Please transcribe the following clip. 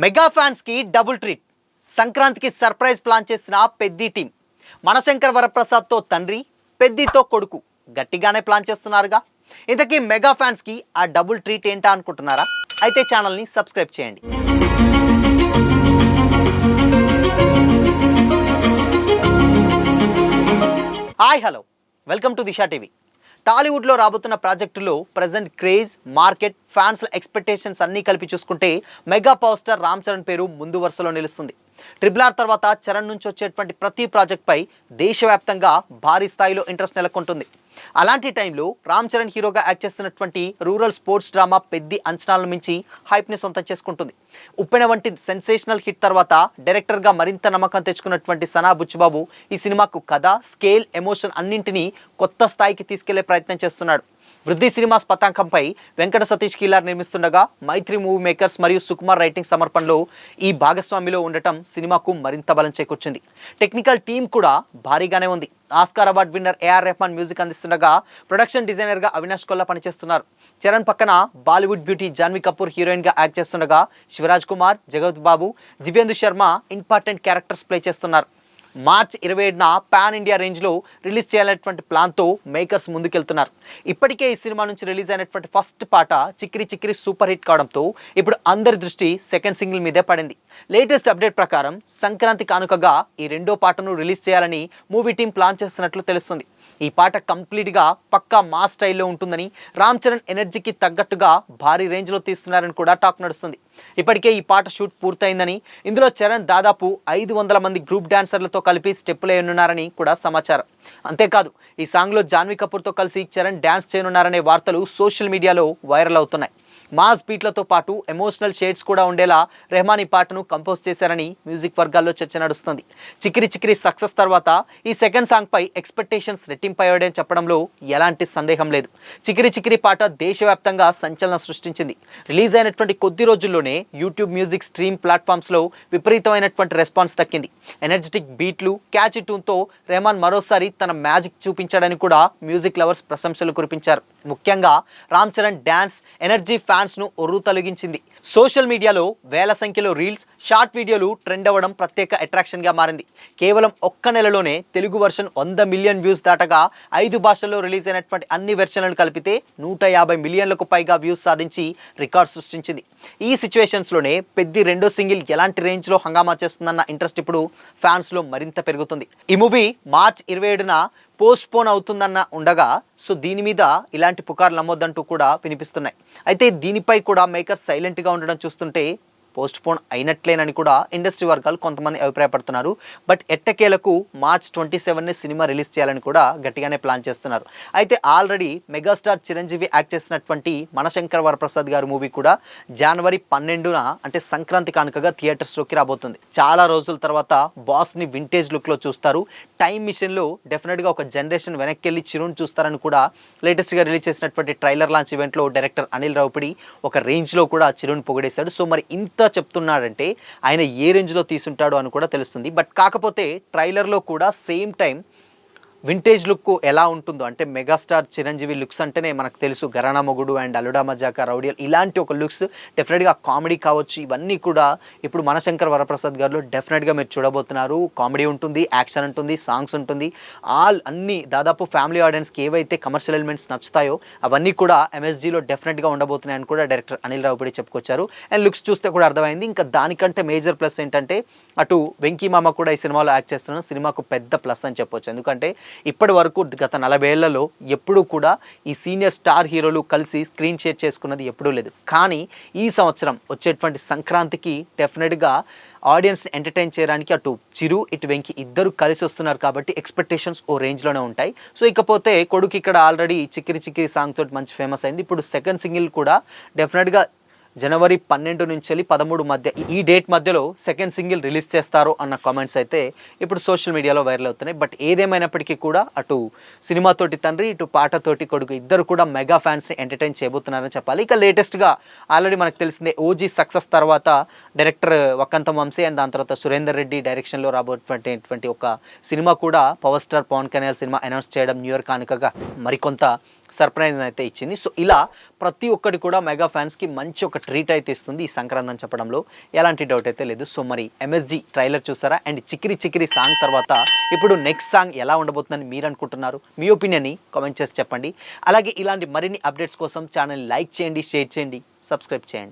Mega fans కి double treat. సంక్రాంతికి surprise plan చేసిన పెద్ది టీం మనశంకర్ వరప్రసాద్ తో తండ్రి, పెద్దితో కొడుకు గట్టిగానే ప్లాన్ చేస్తున్నారుగా. ఇంతకీ మెగా ఫ్యాన్స్ కి ఆ డబుల్ ట్రీట్ ఏంటా అనుకుంటున్నారా? అయితే ఛానల్ ని సబ్స్క్రైబ్ చేయండి. Hi hello, welcome to Disha TV. టాలీవుడ్లో రాబోతున్న ప్రాజెక్టులో present craze, market, fans expectations అన్నీ కలిపి చూసుకుంటే mega power star Ram Charan పేరు ముందు వరుసలో నిలుస్తుంది. RRR తర్వాత చరణ్ నుంచి వచ్చేటువంటి ప్రతి ప్రాజెక్ట్పై దేశవ్యాప్తంగా భారీ స్థాయిలో ఇంట్రెస్ట్ నెలకొంటుంది. అలాంటి టైంలో రామ్ చరణ్ హీరోగా యాక్ట్ చేస్తున్నటువంటి రూరల్ స్పోర్ట్స్ డ్రామా పెద్ది అంచనాలను మించి హైప్ని సొంతం చేసుకుంటుంది. ఉప్పెన వంటి సెన్సేషనల్ హిట్ తర్వాత డైరెక్టర్గా మరింత నమ్మకం తెచ్చుకున్నటువంటి సనా బుచ్చిబాబు ఈ సినిమాకు కథ, స్కేల్, ఎమోషన్ అన్నింటినీ కొత్త స్థాయికి తీసుకెళ్లే ప్రయత్నం చేస్తున్నాడు. వృద్ధి సినిమాస్ పతాకంపై వెంకట సతీష్ కీలార్ నిర్మిస్తుండగా మైత్రి మూవీ మేకర్స్ మరియు సుకుమార్ రైటింగ్ సమర్పణలో ఈ భాగస్వామిలో ఉండటం సినిమాకు మరింత బలం చేకూర్చింది. టెక్నికల్ టీం కూడా భారీగానే ఉంది. Oscar award winner AR Rahman music అందిస్తుండగా ప్రొడక్షన్ డిజైనర్గా అవినాష్ కొల్లా పనిచేస్తున్నారు. చరణ్ పక్కన బాలీవుడ్ బ్యూటీ జాన్వీ కపూర్ హీరోయిన్గా యాక్ట్ చేస్తుండగా Shivaraj Kumar, Jagat Babu, Divyendu Sharma important characters play చేస్తున్నారు. మార్చ్ 27న పాన్ ఇండియా రేంజ్లో రిలీజ్ చేయాలనేటువంటి ప్లాన్తో మేకర్స్ ముందుకెళ్తున్నారు. ఇప్పటికే ఈ సినిమా నుంచి రిలీజ్ అయినటువంటి ఫస్ట్ పాట చిక్కిరి చిక్కిరి సూపర్ హిట్ కావడంతో ఇప్పుడు అందరి దృష్టి సెకండ్ సింగిల్ మీదే పడింది. లేటెస్ట్ అప్డేట్ ప్రకారం సంక్రాంతి కానుకగా ఈ రెండో పాటను రిలీజ్ చేయాలని మూవీ టీం ప్లాన్ చేస్తున్నట్లు తెలుస్తుంది. ఈ పాట కంప్లీట్గా పక్కా మాస్ స్టైల్లో ఉంటుందని, రామ్ చరణ్ ఎనర్జీకి తగ్గట్టుగా భారీ రేంజ్లో తీస్తున్నారని కూడా టాక్ నడుస్తుంది. ఇప్పటికే ఈ పాట షూట్ పూర్తయిందని, ఇందులో చరణ్ దాదాపు 500 మంది గ్రూప్ డాన్సర్లతో కలిపి స్టెప్పులు వేయనున్నారని కూడా సమాచారం. అంతేకాదు, ఈ సాంగ్లో జాన్వీ కపూర్తో కలిసి చరణ్ డ్యాన్స్ చేయనున్నారనే వార్తలు సోషల్ మీడియాలో వైరల్ అవుతున్నాయి. మాస్ బీట్లతో పాటు ఎమోషనల్ షేడ్స్ కూడా ఉండేలా రెహమాన్ ఈ పాటను కంపోజ్ చేశారని మ్యూజిక్ వర్గాల్లో చర్చ నడుస్తుంది. చిక్కిరి చిక్కిరి సక్సెస్ తర్వాత ఈ సెకండ్ సాంగ్పై ఎక్స్పెక్టేషన్స్ రెట్టింపయ్యాడని చెప్పడంలో ఎలాంటి సందేహం లేదు. చిక్కిరి చిక్కిరి పాట దేశవ్యాప్తంగా సంచలనం సృష్టించింది. రిలీజ్ అయినటువంటి కొద్ది రోజుల్లోనే యూట్యూబ్ మ్యూజిక్ స్ట్రీమ్ ప్లాట్ఫామ్స్లో విపరీతమైనటువంటి రెస్పాన్స్ దక్కింది. ఎనర్జెటిక్ బీట్లు, క్యాచీ ట్యూన్తో రెహమాన్ మరోసారి తన మ్యాజిక్ చూపించాడని కూడా మ్యూజిక్ లవర్స్ ప్రశంసలు కురిపించారు. ముఖ్యంగా రామ్ చరణ్ డ్యాన్స్ ఎనర్జీ ఫ్యాన్స్ను ఒర్రు తొలగించింది. సోషల్ మీడియాలో వేల సంఖ్యలో రీల్స్, షార్ట్ వీడియోలు ట్రెండ్ అవ్వడం ప్రత్యేక అట్రాక్షన్గా మారింది. కేవలం ఒక్క నెలలోనే తెలుగు వర్షన్ 100 మిలియన్ వ్యూస్ దాటగా 5 భాషల్లో రిలీజ్ అయినటువంటి అన్ని వెర్షన్లను కలిపితే 150 మిలియన్లకు పైగా వ్యూస్ సాధించి రికార్డ్ సృష్టించింది. ఈ సిచ్యువేషన్స్లోనే పెద్ది రెండో సింగిల్ ఎలాంటి రేంజ్లో హంగామా చేస్తుందన్న ఇంట్రెస్ట్ ఇప్పుడు ఫ్యాన్స్లో మరింత పెరుగుతుంది. ఈ మూవీ మార్చ్ 27న పోస్ట్పోన్ అవుతుందన్న ఉండగా దీని మీద ఇలాంటి పుకార్లు నమ్మొద్దంటూ కూడా వినిపిస్తున్నాయి. అయితే దీనిపై కూడా మేకర్స్ సైలెంట్గా ఉండడం చూస్తుంటే పోస్ట్పోన్ అయినట్లేనని కూడా ఇండస్ట్రీ వర్గాలు కొంతమంది అభిప్రాయపడుతున్నారు. బట్ ఎట్టకేలకు మార్చ్ 27ని సినిమా రిలీజ్ చేయాలని కూడా గట్టిగానే ప్లాన్ చేస్తున్నారు. అయితే ఆల్రెడీ మెగాస్టార్ చిరంజీవి యాక్ట్ చేసినటువంటి మనశంకర్ వరప్రసాద్ గారి మూవీ కూడా జనవరి 12న అంటే సంక్రాంతి కానుకగా థియేటర్స్లోకి రాబోతుంది. చాలా రోజుల తర్వాత బాస్ని వింటేజ్ లుక్లో చూస్తారు. టైం మిషన్లో డెఫినెట్గా ఒక జనరేషన్ వెనక్కి వెళ్ళి చిరుని చూస్తారని కూడా లేటెస్ట్గా రిలీజ్ చేసినటువంటి ట్రైలర్ లాంచ్ ఈవెంట్లో డైరెక్టర్ అనిల్ రావిపూడి ఒక రేంజ్లో కూడా చిరుని పొగిడేశాడు. మరి ఇంత చెప్తున్నాడంటే ఆయన ఏ రేంజ్లో తీసుంటాడు అని కూడా తెలుస్తుంది. బట్ కాకపోతే ట్రైలర్లో కూడా సేమ్ టైం వింటేజ్ లుక్ ఎలా ఉంటుందో, అంటే మెగాస్టార్ చిరంజీవి లుక్స్ అంటేనే మనకు తెలుసు, గరానా మొగుడు అండ్ అల్లుడా మజాకా, రౌడియల్ ఇలాంటి ఒక లుక్స్ డెఫినెట్గా కామెడీ కావచ్చు. ఇవన్నీ కూడా ఇప్పుడు మనశంకర్ వరప్రసాద్ గారిలో డెఫినెట్గా మీరు చూడబోతున్నారు. కామెడీ ఉంటుంది, యాక్షన్ ఉంటుంది, సాంగ్స్ ఉంటుంది, అన్నీ దాదాపు ఫ్యామిలీ ఆడియన్స్కి ఏవైతే కమర్షియల్ ఎలిమెంట్స్ నచ్చుతాయో అవన్నీ కూడా MSGలో డెఫినెట్గా ఉండబోతున్నాయని కూడా డైరెక్టర్ అనిల్ రావిపూడి చెప్పుకొచ్చారు. అండ్ లుక్స్ చూస్తే కూడా అర్థమైంది. ఇంకా దానికంటే మేజర్ ప్లస్ ఏంటంటే అటు వెంకీ మామ కూడా ఈ సినిమాలో యాక్ట్ చేస్తున్న సినిమాకు పెద్ద ప్లస్ అని చెప్పొచ్చు. ఎందుకంటే ఇప్పటి వరకు గత 40 ఏళ్లలో ఎప్పుడూ కూడా ఈ సీనియర్ స్టార్ హీరోలు కలిసి స్క్రీన్ షేర్ చేసుకున్నది ఎప్పుడూ లేదు. కానీ ఈ సంవత్సరం వచ్చేటువంటి సంక్రాంతికి డెఫినెట్గా ఆడియన్స్ని ఎంటర్టైన్ చేయడానికి అటు చిరు, ఇటు వెంకీ ఇద్దరు కలిసి వస్తున్నారు కాబట్టి ఎక్స్పెక్టేషన్స్ ఓ రేంజ్లోనే ఉంటాయి. ఇకపోతే కొడుకు ఇక్కడ ఆల్రెడీ చిక్కిరి చిక్కిరి సాంగ్ తోటి మంచి ఫేమస్ అయింది. ఇప్పుడు సెకండ్ సింగిల్ కూడా డెఫినెట్గా జనవరి 12 నుంచి 13 మధ్య ఈ డేట్ మధ్యలో సెకండ్ సింగిల్ రిలీజ్ చేస్తారు అన్న కామెంట్స్ అయితే ఇప్పుడు సోషల్ మీడియాలో వైరల్ అవుతున్నాయి. బట్ ఏదేమైనప్పటికీ కూడా అటు సినిమాతోటి తండ్రి, ఇటు పాటతోటి కొడుకు ఇద్దరు కూడా మెగా ఫ్యాన్స్ని ఎంటర్టైన్ చేయబోతున్నారని చెప్పాలి. ఇక లేటెస్ట్గా ఆల్రెడీ మనకు తెలిసిందే ఓజీ సక్సెస్ తర్వాత డైరెక్టర్ వక్కంతం వంశీ అండ్ దాని తర్వాత సురేందర్ రెడ్డి డైరెక్షన్లో రాబోయేటువంటి ఒక సినిమా కూడా పవర్ స్టార్ పవన్ కళ్యాణ్ సినిమా అనౌన్స్ చేయడం న్యూ ఇయర్ కానుకగా మరికొంత సర్ప్రైజ్ అయితే ఇచ్చింది. సో ఇలా ప్రతి ఒక్కటి కూడా మెగా ఫ్యాన్స్కి మంచి ఒక ట్రీట్ అయితే ఇస్తుంది ఈ సంక్రాంతి అని చెప్పడంలో ఎలాంటి డౌట్ అయితే లేదు. సో మరి ఎంఎస్జి ట్రైలర్ చూసారా? అండ్ చికిరి చికిరి సాంగ్ తర్వాత ఇప్పుడు నెక్స్ట్ సాంగ్ ఎలా ఉండబోతుందని మీరు అనుకుంటున్నారు? మీ ఒపీనియన్ని కామెంట్ చేసి చెప్పండి. అలాగే ఇలాంటి మరిన్ని అప్డేట్స్ కోసం ఛానల్ లైక్ చేయండి, షేర్ చేయండి, సబ్స్క్రైబ్ చేయండి.